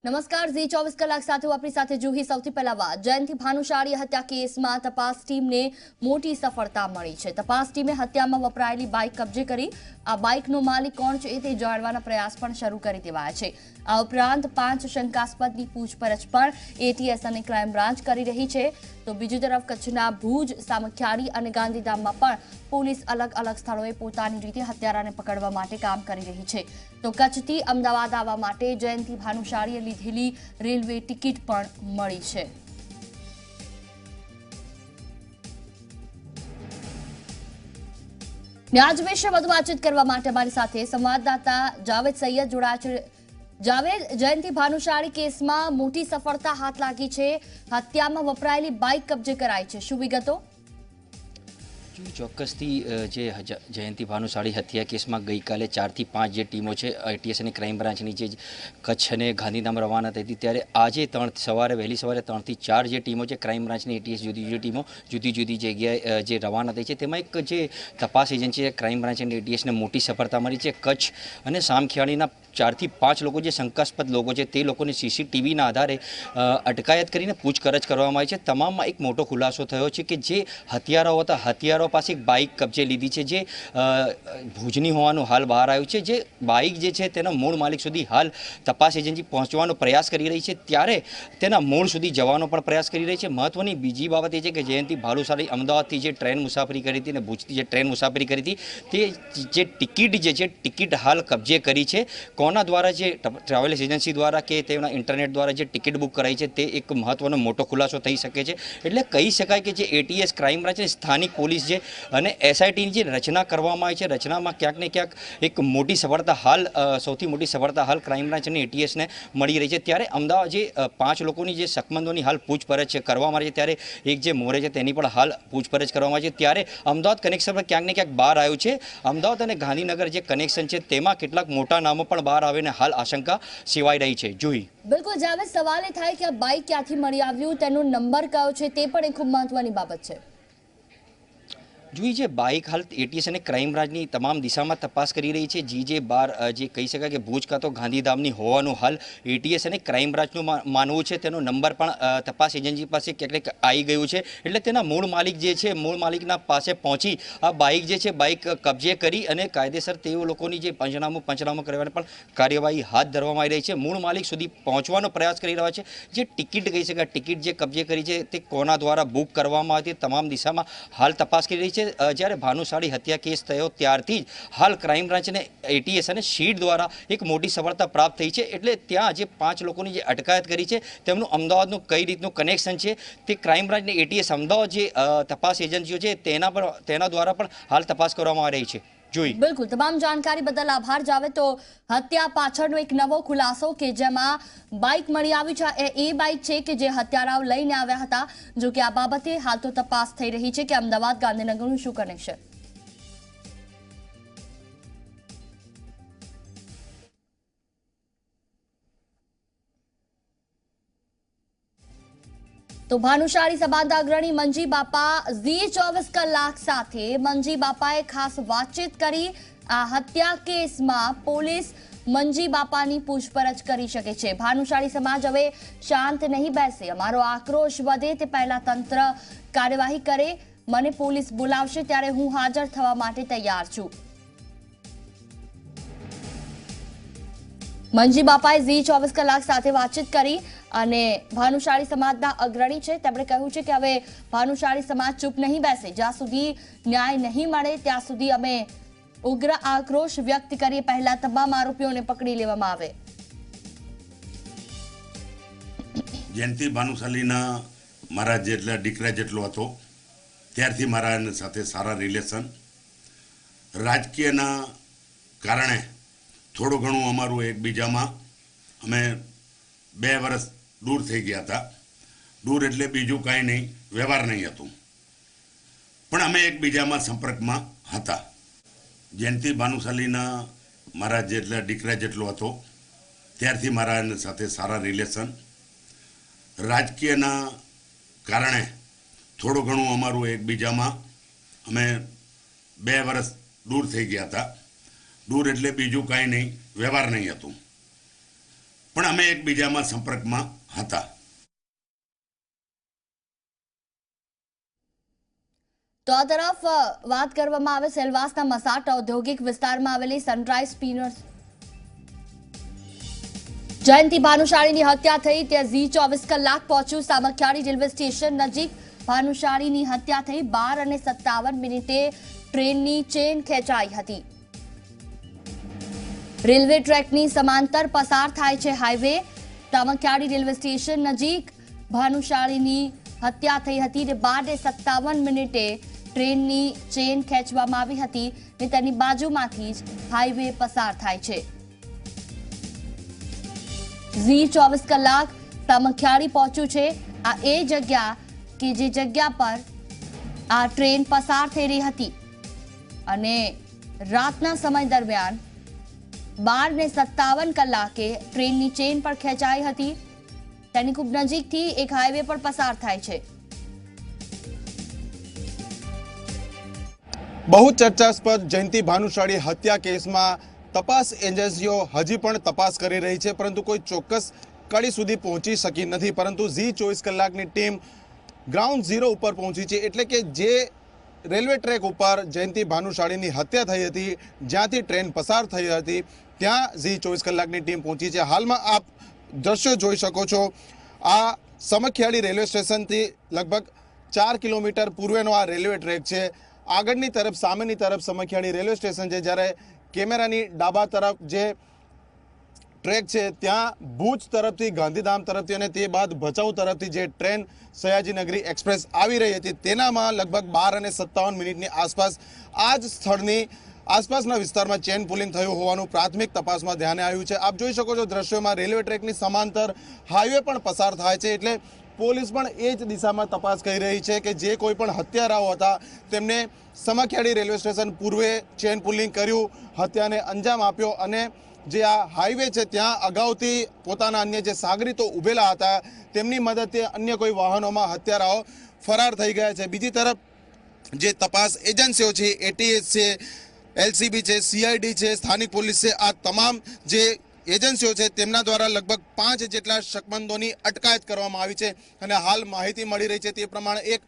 નમસ્કાર ઝી 24 કલાક સાથે હું આપણી સાથે જુહી સૌથી પહેલા વાત જયંતિ ભાનુશાળી હત્યા કેસમાં તપાસ ટીમને મોટી સફળતા મળી છે। તપાસ ટીમે હત્યામાં વપરાયેલી બાઇક કબજે કરી આ બાઇકનો માલિક કોણ છે તે જાણવાના પ્રયાસ પણ શરૂ કરી દેવાયા છે। આ ઉપરાંત 5 શંકાસ્પદની પૂછપરછ પણ એટીએસ અને ક્રાઇમ બ્રાન્ચ કરી રહી છે। તો બીજી તરફ કચ્છના ભુજ, સામખિયાળી અને ગાંધીધામમાં પણ પોલીસ અલગ અલગ સ્થળોએ પોતાની રીતે હત્યારાને પકડવા માટે કામ કરી રહી છે। તો કચ્છથી અમદાવાદ આવવા માટે જયંતિ ભાનુશાળીએ લીધેલી રેલવે ટિકિટ પણ મળી છે। આજ વિશે વધુ વાતચીત કરવા માટે અમારી સાથે સંવાદદાતા જાવેદ સૈયદ જોડાયા છે। જાવેદ, જયંતિ ભાનુશાળી કેસમાં મોટી સફળતા હાથ લાગી છે। હત્યામાં વપરાયેલી બાઇક કબજે કરાઈ છે, શું વિગતો? ચોક્કસથી જે જયંતિ ભાનુશાળી હત્યા કેસમાં ગઈકાલે 4 થી 5 જે ટીમો છે એટીએસ અને ક્રાઇમ બ્રાન્ચની જે કચ્છ અને ગાંધીધામ રવાના થઈ હતી, ત્યારે આજે વહેલી સવારે 3 થી 4 જે ટીમો છે ક્રાઇમ બ્રાન્ચની એટીએસ જુદી ટીમો જુદી જગ્યાએ જે રવાના થઈ છે। તેમાં એક જે તપાસ એજન્સી છે ક્રાઇમ બ્રાન્ચ અને એટીએસને મોટી સફળતા મળી છે। કચ્છ અને સામખિયાળીના 4 થી 5 લોકો જે શંકાસ્પદ લોકો છે તે લોકોને સીસીટીવીના આધારે અટકાયત કરીને પૂછપરછ કરવામાં આવી છે। તમામમાં એક મોટો ખુલાસો થયો છે કે જે હત્યારાઓ હતા, હત્યારાઓ પાસે એક બાઇક કબજે લીધી છે જે ભુજની હોવાનું હાલ બહાર આવ્યું છે। જે બાઇક જે છે તેના મૂળ માલિક સુધી હાલ તપાસ એજન્સી પહોંચવાનો પ્રયાસ કરી રહી છે, ત્યારે તેના મૂળ સુધી જવાનો પણ પ્રયાસ કરી રહી છે। મહત્વની બીજી બાબત એ છે કે જયંતિ ભાનુશાળી અમદાવાદથી જે ટ્રેન મુસાફરી કરી હતી અને ભુજથી જે ટ્રેન મુસાફરી કરી હતી તે જે ટિકિટ જે છે ટિકિટ હાલ કબજે કરી છે। કોના દ્વારા, જે ટ્રાવેલ્સ એજન્સી દ્વારા કે તેના ઇન્ટરનેટ દ્વારા જે ટિકિટ બુક કરાઈ છે તે એક મહત્વનો મોટો ખુલાસો થઈ શકે છે। એટલે કહી શકાય કે જે એટીએસ ક્રાઇમ બ્રાન્ચ સ્થાનિક પોલીસ છે અને એસઆઈટીની જે રચના કરવામાં આવી છે, રચનામાં ક્યાંક ને ક્યાંક એક મોટી સફળતા હાલ સૌથી મોટી સફળતા હાલ ક્રાઇમ બ્રાન્ચ અને એટીએસને મળી રહી છે। ત્યારે અમદાવાદ જે 5 લોકોની જે શકમંદોની હાલ પૂછપરછ કરવામાં આવી છે, ત્યારે એક જે મોરે છે તેની પણ હાલ પૂછપરછ કરવામાં આવી છે। ત્યારે અમદાવાદ કનેક્શન પર ક્યાંક ને ક્યાંક બહાર આવ્યું છે। અમદાવાદ અને ગાંધીનગર જે કનેક્શન છે તેમાં કેટલાક મોટા નામો પણ બહાર આવીને હાલ આશંકા સેવાઈ રહી છે। જોઈ બિલકુલ જાવેદ, સવાલ એ થાય કે આ બાઇક ક્યાંથી મળી આવ્યું, તેનો નંબર કયો છે તે પણ એક ખૂબ મહત્વની બાબત છે। જોઈ જે બાઇક હાલ એટીએસ અને ક્રાઇમ બ્રાન્ચની તમામ દિશામાં તપાસ કરી રહી છે। જે બાર જે કહી શકાય કે ભુજ કાં તો ગાંધીધામની હોવાનું હાલ એટીએસ અને ક્રાઇમ બ્રાન્ચનું માનવું છે। તેનો નંબર પણ તપાસ એજન્સી પાસે ક્યાંક આવી ગયું છે, એટલે તેના મૂળ માલિક જે છે મૂળ માલિકના પાસે પહોંચી આ બાઇક જે છે બાઇક કબજે કરી અને કાયદેસર તેઓ લોકોની જે પંચનામું કરવાની પણ કાર્યવાહી હાથ ધરવામાં આવી રહી છે। મૂળ માલિક સુધી પહોંચવાનો પ્રયાસ કરી રહ્યા છે। જે ટિકિટ કહી શકાય, ટિકિટ જે કબજે કરી છે તે કોના દ્વારા બુક કરવામાં આવી તમામ દિશામાં હાલ તપાસ કરી રહી છે। જ્યારે ભાનુશાળી હત્યા કેસ થયો ત્યારથી જ હાલ ક્રાઇમ બ્રાન્ચ અને એટીએસ અને સીડ દ્વારા એક મોટી સફળતા પ્રાપ્ત થઈ છે। એટલે ત્યાં જે 5 લોકોની જે અટકાયત કરી છે તેમનું અમદાવાદનું કઈ રીતનું કનેક્શન છે તે ક્રાઇમ બ્રાન્ચ અને એટીએસ અમદાવાદ જે તપાસ એજન્સીઓ છે તેના દ્વારા પણ હાલ તપાસ કરવામાં આવી રહી છે। જોઈ બિલકુલ, તમામ જાણકારી બદલ આભાર જાવેદ। તો હત્યા પાછળનો એક નવો ખુલાસો કે જેમાં બાઇક મળી આવી છે એ બાઇક છે કે જે હત્યારાઓ લઈને આવ્યા હતા। જો કે આ બાબતે હાલ તો તપાસ થઈ રહી છે કે અમદાવાદ ગાંધીનગરનું શું કનેક્શન। તો ભાનુશાળી સમાજના અગ્રણી મંજી બાપા ઝી 24 કલાક સાથે મંજી બાપાએ ખાસ વાતચીત કરી। આ હત્યા કેસમાં પોલીસ મંજી બાપાની પૂછપરછ કરી શકે છે। ભાનુશાળી સમાજ હવે શાંત નહીં બેસે, અમારો આક્રોશ વધે તે પહેલા તંત્ર કાર્યવાહી કરે, મને પોલીસ બોલાવશે ત્યારે હું હાજર થવા માટે તૈયાર છું। મંજી બાપાએ ઝી 24 કલાક સાથે વાતચીત કરી અને ભાનુશાળી સમાજના અગ્રણી છે તેમણે કહ્યું છે કે હવે ભાનુશાળી સમાજ ચૂપ નહીં બેસે, જ્યાં સુધી ન્યાય નહીં મળે ત્યાં સુધી અમે ઉગ્ર આક્રોશ વ્યક્ત કરીએ, પહેલા તમામ આરોપીઓને પકડી લેવામાં આવે। જયંતિ ભાનુશાળીના મારા જેટલા દીકરા જેટલો હતો ત્યારથી મારા એના સાથે સારા રિલેશન, રાજકીયના કારણે થોડું ઘણું અમારું એકબીજામાં અમે 2 વર્ષ દૂર થઈ ગયા હતા। દૂર એટલે બીજું કાંઈ નહીં, વ્યવહાર નહીં હતું, પણ અમે એકબીજામાં સંપર્કમાં હતા। જયંતિ ભાનુશાળીના મારા જેટલા દીકરા જેટલો હતો ત્યારથી મારા એના સાથે સારા રિલેશન, રાજકીયના કારણે થોડું ઘણું અમારું એકબીજામાં અમે 2 વર્ષ દૂર થઈ ગયા હતા। દૂર એટલે બીજું કાંઈ નહીં, વ્યવહાર નહીં હતું, પણ અમે એકબીજામાં સંપર્કમાં હતા. તો આ તરફ વાત કરવામાં આવે સેલવાસના મસાટ ઔદ્યોગિક વિસ્તારમાં આવેલી સનરાઈઝ સ્પિનર્સ જયંતિ ભાનુશાળીની હત્યા થઈ ત્યાં ઝી 24 કલાક પહોંચ્યું. સામખિયાળી રેલવે સ્ટેશન નજીક ભાનુશાળીની હત્યા થઈ. 12:57 ટ્રેનની ચેન ખેંચાઈ હતી. રેલવે ટ્રેકની સમાંતર પસાર થાય છે હાઈવે. સામખિયાળી રેલવે સ્ટેશન નજીક ભાનુશાળીની હત્યા થઈ હતી ને 12:57 ટ્રેનની ચેન ખેંચવામાં આવી હતી ને તેની બાજુમાંથી જ હાઈવે પસાર થાય છે. ઝી 24 કલાક સામખિયાળી પહોંચ્યું છે. આ એ જગ્યા કે જે જગ્યા પર આ ટ્રેન પસાર થઈ રહી હતી અને રાતના સમય દરમિયાન 12:57 કલાકે ટ્રેનની ચેન પર ખેંચાઈ હતી. તેની ખૂબ નજીકથી એક હાઈવે પર પસાર થાય છે. બહુ ચર્ચાસ્પદ જયંતિ ભાનુશાળી હત્યા કેસમાં તપાસ એજન્સીઓ હજી પણ તપાસ કરી રહી છે, પરંતુ કોઈ ચોક્કસ કડી સુધી પહોંચી શકી નથી. પરંતુ ઝી 24 કલાકની ટીમ ગ્રાઉન્ડ ઝીરો ઉપર પહોંચી છે, એટલે કે જે રેલવે ટ્રેક ઉપર જયંતિ ભાનુશાળીની હત્યા થઈ હતી, જ્યાંથી ટ્રેન પસાર થઈ હતી, ત્યાં ઝી 24 કલાકની ટીમ પહોંચી છે. હાલમાં આપ દ્રશ્યો જોઈ શકો છો. આ સામખિયાળી રેલવે સ્ટેશનથી લગભગ 4 કિલોમીટર પૂર્વેનો આ રેલવે ટ્રેક છે. આગળની તરફ સામેની તરફ સામખિયાળી રેલવે સ્ટેશન છે, જ્યારે કેમેરાની ડાબા તરફ જે ટ્રેક છે ત્યાં ભુજ તરફથી ગાંધીધામ તરફથી અને તે બાદ ભચાઉ તરફથી જે ટ્રેન સયાજીનગરી એક્સપ્રેસ આવી રહી હતી, તેનામાં લગભગ 12:57 આસપાસ આ જ સ્થળની આસપાસના વિસ્તારમાં ચેન પુલિંગ થયું હોવાનું પ્રાથમિક તપાસમાં ધ્યાને આવ્યું છે. આપ જોઈ શકો છો દ્રશ્યોમાં રેલવે ટ્રેકની સમાંતર હાઈવે પણ પસાર થાય છે, એટલે પોલીસ પણ એ જ દિશામાં તપાસ કરી રહી છે કે જે કોઈ પણ હત્યારાઓ હતા તેમને સામખિયાળી રેલવે સ્ટેશન પૂર્વે ચેન પુલિંગ કર્યું, હત્યાને અંજામ આપ્યો અને જે આ હાઈવે છે ત્યાં અગાઉથી પોતાના અન્ય જે સાગરીતો ઊભેલા હતા તેમની મદદથી અન્ય કોઈ વાહનોમાં હત્યારાઓ ફરાર થઈ ગયા છે. બીજી તરફ જે તપાસ એજન્સીઓ છે, એટીએસ છે, એલસીબી છે, સીઆઈડી છે, સ્થાનિક પોલીસ છે, આ તમામ જે એજન્સીઓ છે તેમના દ્વારા લગભગ 5 જેટલા શકમંદોની અટકાયત કરવામાં આવી છે અને હાલ માહિતી મળી રહી છે તે પ્રમાણે એક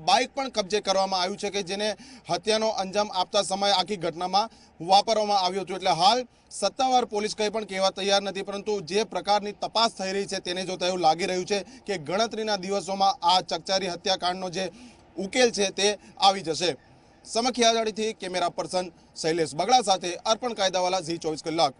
બાઇક પણ કબજે કરવામાં આવ્યું છે કે જેને હત્યાનો અંજામ આપતા સમયે આખી ઘટનામાં વાપરવામાં આવ્યું હતું. એટલે હાલ સત્તાવાર પોલીસ કંઈ પણ કહેવા તૈયાર નથી, પરંતુ જે પ્રકારની તપાસ થઈ રહી છે તેને જોતા એવું લાગી રહ્યું છે કે ગણતરીના દિવસોમાં આ ચકચારી હત્યાકાંડનો જે ઉકેલ છે તે આવી જશે. સામખિયાળીથી કેમેરા પર્સન શૈલેષ બગડા સાથે અર્પણ કાયદાવાલા, ઝી 24 કલાક.